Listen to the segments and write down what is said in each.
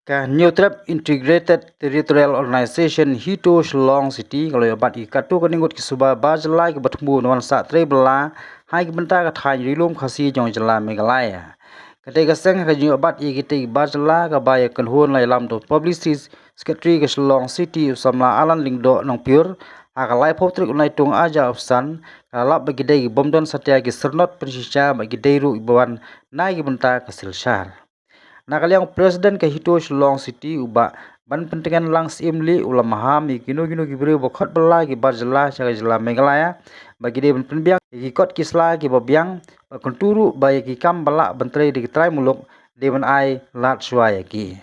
New Trap Integrated Territorial Organization hito Shillong City kalau ya bat ikatu kaningut kisuba bajlai ke batmu nuan sa tre bela hai benta ka thai rilum khasi jong jela Meghalaya. Kate ka seng ka nyu bat ikite bajla ka baya kan hon lai lam do publicist secretary ke Shillong City usamla alan lingdo nong pure aka lai potrik unai tung aja opsan kala bagidai bomdon satya ki sernot persisha bagidai ru ibawan nai benta ka silshar. Nakaliang presiden ke hito Shillong City uba ban pentingan langs imli ulam mahami kino gibre bokot bela ki barjela jaga jela Meghalaya bagi dia penbiang ki kot kisla ki babiang konturu baya ki kam bala bentre di trai muluk de ban ai lat suaya ki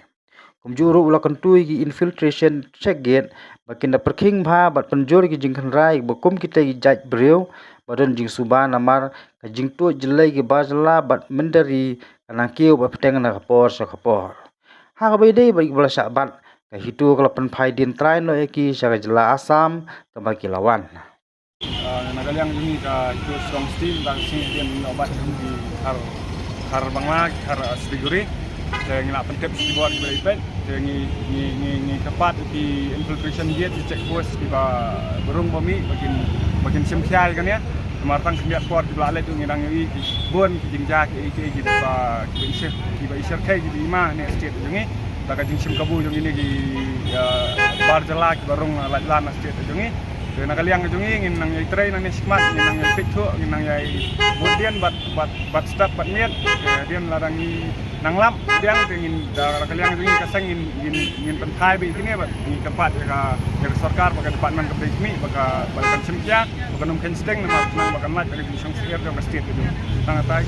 kumjuru ula kontui ki infiltration check gate bakinda perking bha bat penjor ki jingkan rai bokum kita ki jaj breu badan jing suba namar ka jing tu jelai ki barjela bat mendari kana kiu ba peteng na kapor sa kapor ha ka bede ba ibla sabat ka hitu kala pen phai din trai no eki sa jela Assam ka ba kilawan Nagaliang ini ka itu strong steel bang sing dia obat di har bangla har siguri ngila pentep di bawah di ipet ngi kepat di infiltration dia di check post di ba burung bumi bakin simsiai kan ya martang kemiak kuat di belale tu ngirang yi bon jingja ki ba isir kai di lima ne state jungi baka jingsim kabu jung ini di bar jelak barung lan state jungi ke nakaliang jungi ngin nang yai trai nang sikmat ngin nang yai piktu ngin nang yai budian bat start bat miet dian larang ni nang lap diang ngin nakaliang jungi kasang ngin penthai bi kini bat ni kepat ka sarkar baka department ke prikmi baka simkia baka num kensteng nang baka mat baka jing song sier ka state tu nang atai